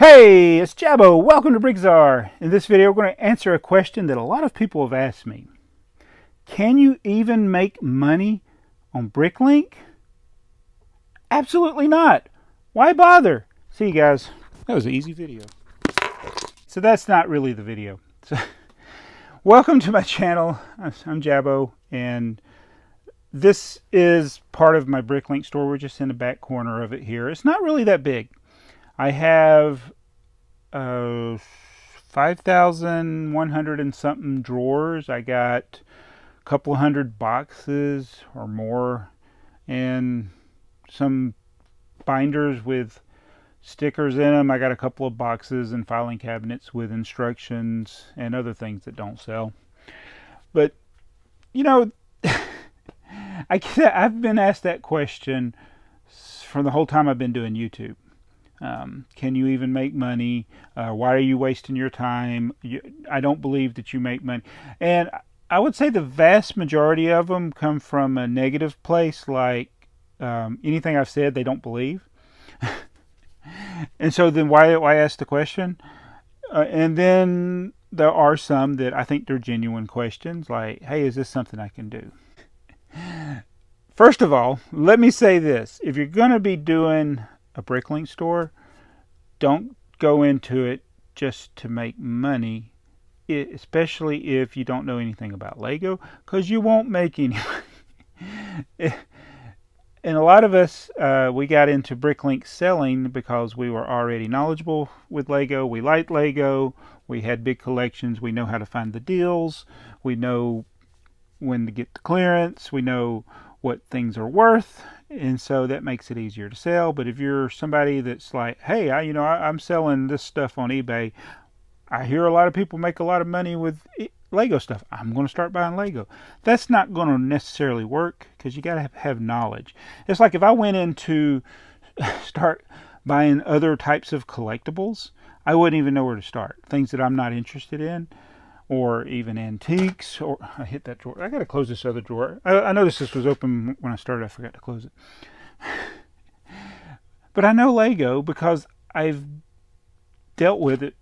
Hey, it's Jabbo. Welcome to BrickTsar. In this video, we're going to answer a question that a lot of people have asked me. Can you even make money on BrickLink? Absolutely not. Why bother? See you guys. That was an easy video. So that's not really the video. So, welcome to my channel. I'm Jabbo, and this is part of my BrickLink store. We're just in the back corner of it here. It's not really that big. I have 5,100 and something drawers. I got a couple hundred boxes or more, and some binders with stickers in them. I got a couple of boxes and filing cabinets with instructions and other things that don't sell. But you know, I've been asked that question for the whole time I've been doing YouTube. Can you even make money? Why are you wasting your time? I don't believe that you make money. And I would say the vast majority of them come from a negative place, like anything I've said they don't believe. And so then why ask the question? And then there are some that I think they're genuine questions, like, hey, is this something I can do? First of all, let me say this. If you're going to be doing a BrickLink store, don't go into it just to make money, especially if you don't know anything about Lego, because you won't make any money. And a lot of us, we got into BrickLink selling because we were already knowledgeable with Lego. We liked Lego. We had big collections. We know how to find the deals. We know when to get the clearance. We know what things are worth, and so that makes it easier to sell. But if you're somebody that's like, hey, I'm selling this stuff on eBay, I hear a lot of people make a lot of money with Lego stuff, I'm going to start buying Lego. That's not going to necessarily work, because you got to have knowledge. It's like if I went into start buying other types of collectibles, I wouldn't even know where to start. Things that I'm not interested in, or even antiques. Or I hit that drawer. I gotta close this other drawer. I noticed this was open when I started. I forgot to close it. But I know Lego because I've dealt with it.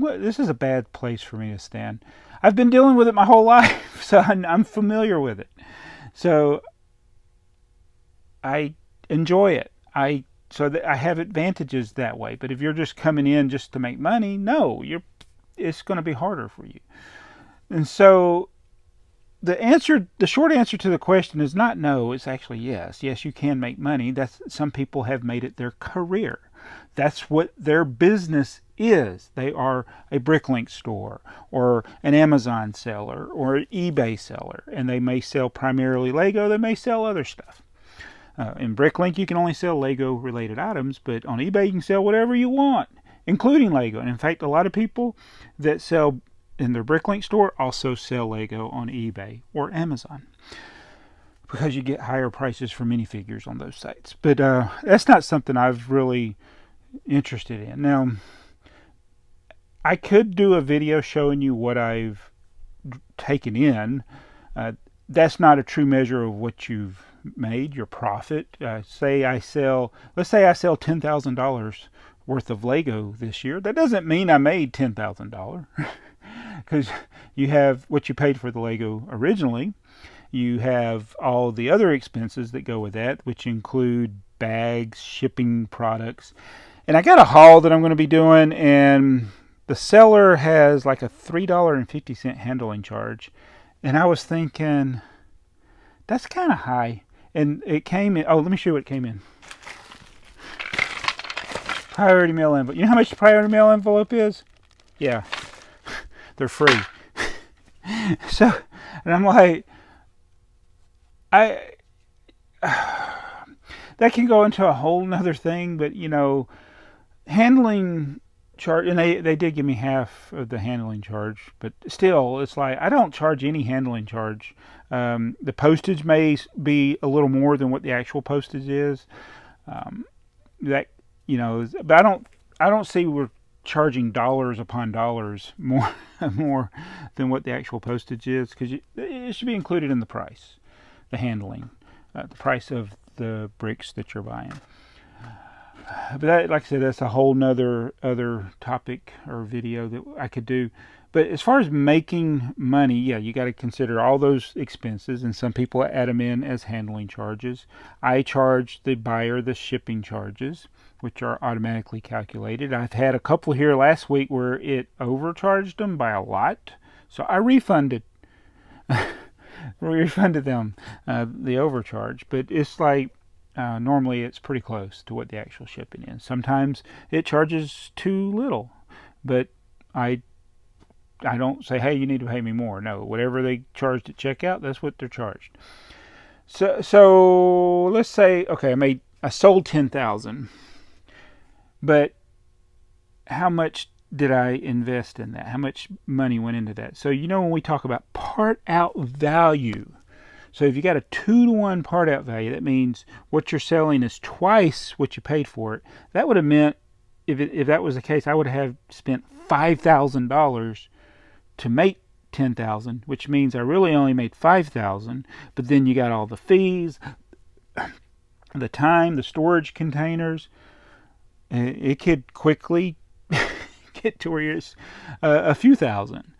This is a bad place for me to stand. I've been dealing with it my whole life, so I'm familiar with it. So I enjoy it. So that I have advantages that way. But if you're just coming in just to make money, no, it's going to be harder for you. And so the short answer to the question is not no, it's actually yes. Yes, you can make money. Some people have made it their career. That's what their business is. They are a BrickLink store or an Amazon seller or an eBay seller, and they may sell primarily Lego. They may sell other stuff. In BrickLink, you can only sell Lego related items, but on eBay you can sell whatever you want, including Lego. And in fact, a lot of people that sell in their BrickLink store also sell Lego on eBay or Amazon, because you get higher prices for minifigures on those sites. But that's not something I've really interested in. Now, I could do a video showing you what I've taken in. That's not a true measure of what you've made, your profit. Let's say I sell $10,000 worth of Lego this year. That doesn't mean I made $10,000, because you have what you paid for the Lego originally. You have all the other expenses that go with that, which include bags, shipping products. And I got a haul that I'm going to be doing, and the seller has like a $3.50 handling charge. And I was thinking, that's kind of high. And it came in, oh, let me show you what it came in. Priority mail envelope. You know how much the priority mail envelope is? Yeah, they're free. So, and I'm like, that can go into a whole nother thing, but handling charge, and they did give me half of the handling charge, but still, it's like, I don't charge any handling charge. The postage may be a little more than what the actual postage is. But I don't see we're charging dollars upon dollars more than what the actual postage is, because it should be included in the price, the handling, the price of the bricks that you're buying. But that, like I said, that's a whole nother other topic or video that I could do. But as far as making money, yeah, you got to consider all those expenses, and some people add them in as handling charges. I charge the buyer the shipping charges, which are automatically calculated. I've had a couple here last week where it overcharged them by a lot, so I refunded them the overcharge. But it's like normally it's pretty close to what the actual shipping is. Sometimes it charges too little, but I don't say, hey, you need to pay me more. No, whatever they charged at checkout, that's what they're charged. So let's say, okay, I sold 10,000, but how much did I invest in that? How much money went into that? So when we talk about part out value, so if you got a 2-to-1 part out value, that means what you're selling is twice what you paid for it. That would have meant, if that was the case, I would have spent $5,000 to make 10,000, which means I really only made 5,000. But then you got all the fees, the time, the storage containers. It could quickly get to where it's a few thousand.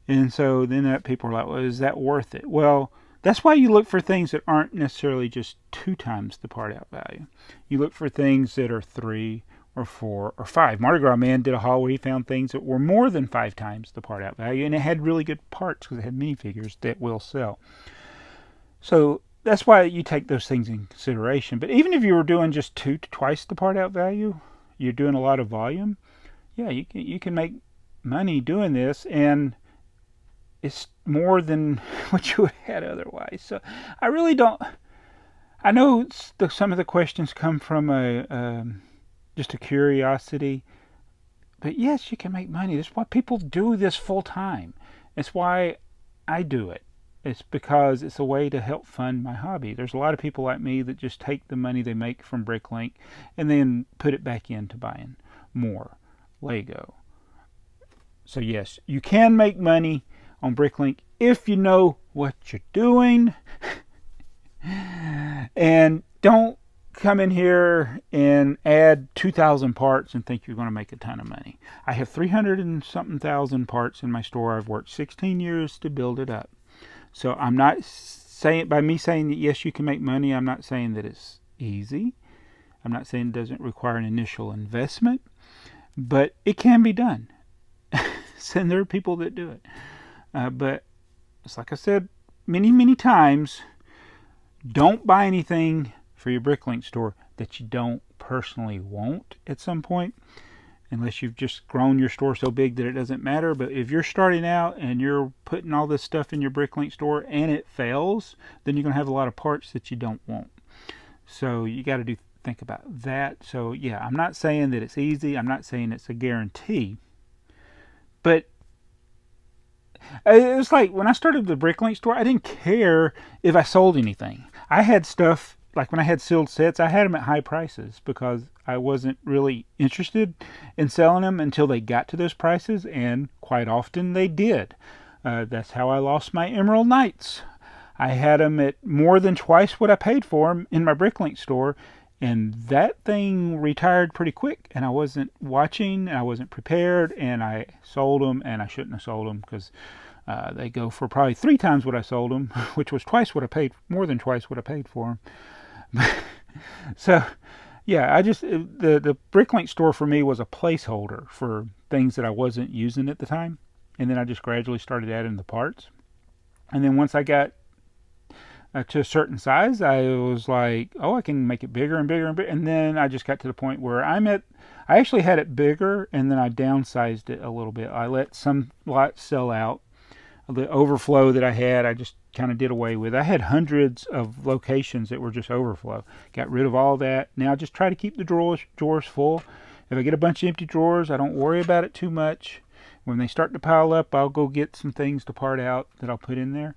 And so then people are like, well, is that worth it? Well, that's why you look for things that aren't necessarily just 2 times the part out value. You look for things that are 3 or 4 or 5. Mardi Gras Man did a haul where he found things that were more than 5 times the part out value, and it had really good parts because it had minifigures that will sell. So that's why you take those things in consideration. But even if you were doing just twice the part out value, you're doing a lot of volume. Yeah, you can make money doing this, and it's more than what you would have had otherwise. So I really don't. I know some of the questions come from just a curiosity, but yes, you can make money. That's why people do this full time. It's why I do it. It's because it's a way to help fund my hobby. There's a lot of people like me that just take the money they make from BrickLink and then put it back into buying more Lego. So yes, you can make money on BrickLink if you know what you're doing. And don't come in here and add 2,000 parts and think you're going to make a ton of money. I have 300 and something thousand parts in my store. I've worked 16 years to build it up. So I'm not saying, by me saying that yes, you can make money, I'm not saying that it's easy. I'm not saying it doesn't require an initial investment, but it can be done. And there are people that do it. But it's like I said many, many times, don't buy anything for your BrickLink store that you don't personally want at some point, unless you've just grown your store so big that it doesn't matter. But if you're starting out and you're putting all this stuff in your BrickLink store and it fails, then you're going to have a lot of parts that you don't want. So you got to think about that. So yeah, I'm not saying that it's easy. I'm not saying it's a guarantee. But it was like when I started the BrickLink store, I didn't care if I sold anything. I had stuff, like when I had sealed sets, I had them at high prices because I wasn't really interested in selling them until they got to those prices, and quite often they did. That's how I lost my Emerald Knights. I had them at more than twice what I paid for them in my BrickLink store, and that thing retired pretty quick, and I wasn't watching, and I wasn't prepared, and I sold them, and I shouldn't have sold them because they go for probably 3 times what I sold them, which was more than twice what I paid for them. So, yeah, the BrickLink store for me was a placeholder for things that I wasn't using at the time, and then I just gradually started adding the parts. And then once I got to a certain size, I was like, oh, I can make it bigger and bigger and bigger. And then I just got to the point where I actually had it bigger, and then I downsized it a little bit. I let some lots sell out. The overflow that I had, I just kind of did away with. I had hundreds of locations that were just overflow. Got rid of all that. Now I just try to keep the drawers full. If I get a bunch of empty drawers, I don't worry about it too much. When they start to pile up, I'll go get some things to part out that I'll put in there.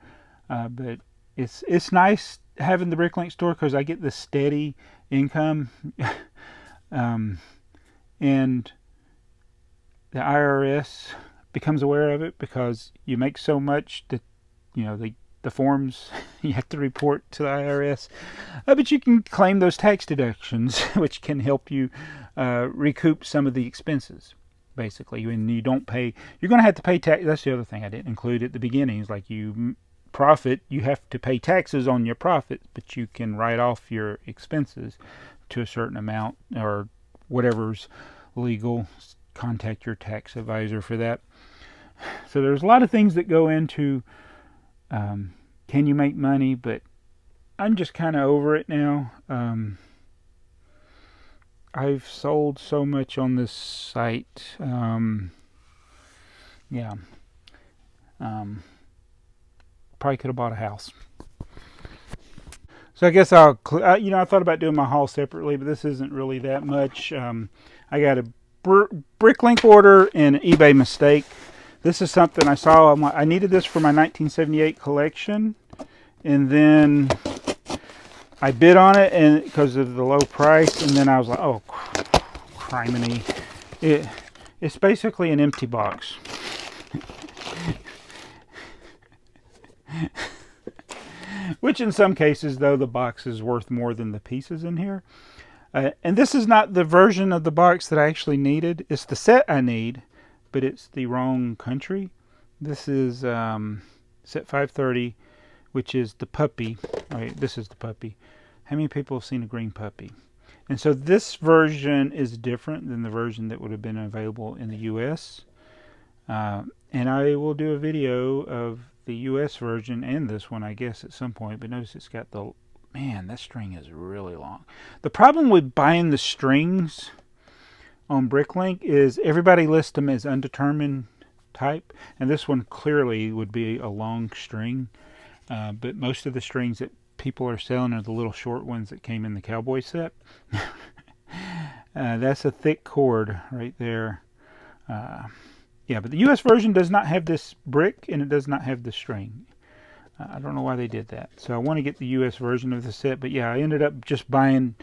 But it's nice having the BrickLink store because I get this steady income. And the IRS becomes aware of it because you make so much that they the forms you have to report to the IRS. But you can claim those tax deductions, which can help you recoup some of the expenses. Basically, when you don't pay, you're going to have to pay tax. That's the other thing I didn't include at the beginning. Is like you profit, you have to pay taxes on your profit, but you can write off your expenses to a certain amount or whatever's legal. Contact your tax advisor for that. So there's a lot of things that go into can you make money, but I'm just kind of over it now. I've sold so much on this site. Yeah. Probably could have bought a house. So I guess I thought about doing my haul separately, but this isn't really that much. I got a BrickLink order and an eBay mistake. This is something I saw. I needed this for my 1978 collection, and then I bid on it, and because of the low price, and then I was like, oh, criminy. It's basically an empty box. Which in some cases, though, the box is worth more than the pieces in here. And this is not the version of the box that I actually needed. It's the set I need, but it's the wrong country. This is set 530, which is the puppy. All right, this is the puppy. How many people have seen a green puppy? And so this version is different than the version that would have been available in the U.S. And I will do a video of the U.S. version and this one, I guess, at some point. But notice it's got the... Man, that string is really long. The problem with buying the strings on BrickLink is everybody lists them as undetermined type. And this one clearly would be a long string. But most of the strings that people are selling are the little short ones that came in the cowboy set. That's a thick cord right there. Yeah, but the U.S. version does not have this brick, and it does not have the string. I don't know why they did that. So I want to get the U.S. version of the set. But yeah, I ended up just buying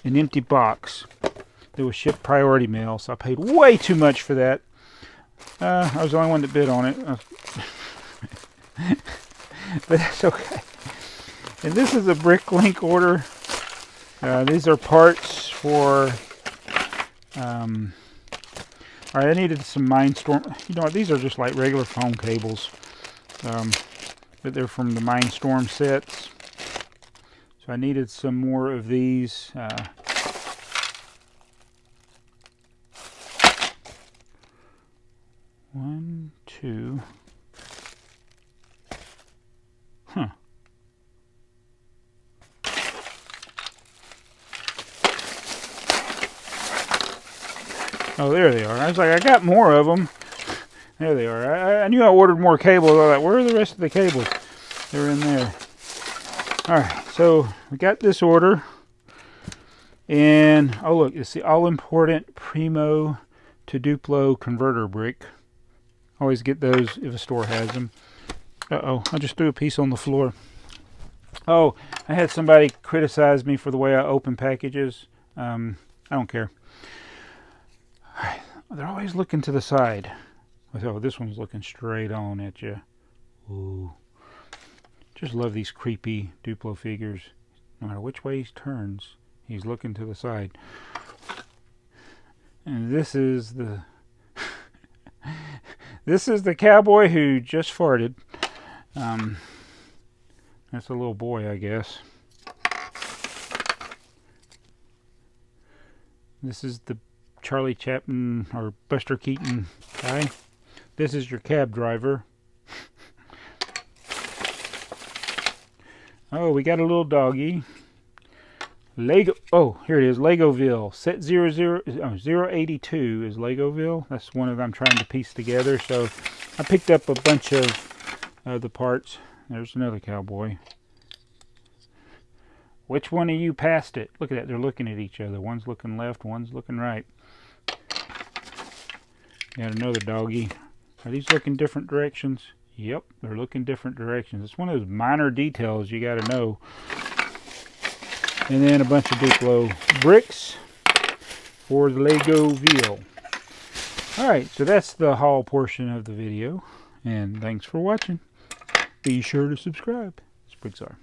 an empty box that was shipped priority mail. So I paid way too much for that. I was the only one that bid on it. But that's okay. And this is a BrickLink order. These are parts for... Alright, I needed some Mindstorm. You know, these are just like regular phone cables. But they're from the Mindstorm sets. So I needed some more of these. One, two. Huh. Oh, there they are. I was like, I got more of them. There they are. I knew I ordered more cables. I was like, where are the rest of the cables? They're in there. Alright, so we got this order. And, oh look, it's the all-important Primo to Duplo converter brick. Always get those if a store has them. Uh-oh, I just threw a piece on the floor. Oh, I had somebody criticize me for the way I open packages. I don't care. Alright, they're always looking to the side. Oh, this one's looking straight on at you. Ooh. Just love these creepy Duplo figures. No matter which way he turns, he's looking to the side. And this is the... this is the cowboy who just farted. That's a little boy, I guess. This is the Charlie Chaplin or Buster Keaton guy. This is your cab driver. Oh, we got a little doggy. Lego. Oh, here it is. Legoville. Set 082 is Legoville. That's one of them I'm trying to piece together. So I picked up a bunch of the parts. There's another cowboy. Which one of you passed it? Look at that. They're looking at each other. One's looking left, one's looking right. Got another doggy. Are these looking different directions? Yep, they're looking different directions. It's one of those minor details you got to know. And then a bunch of Duplo bricks for the Legoville. Alright, so that's the haul portion of the video. And thanks for watching. Be sure to subscribe. It's BrickTsar.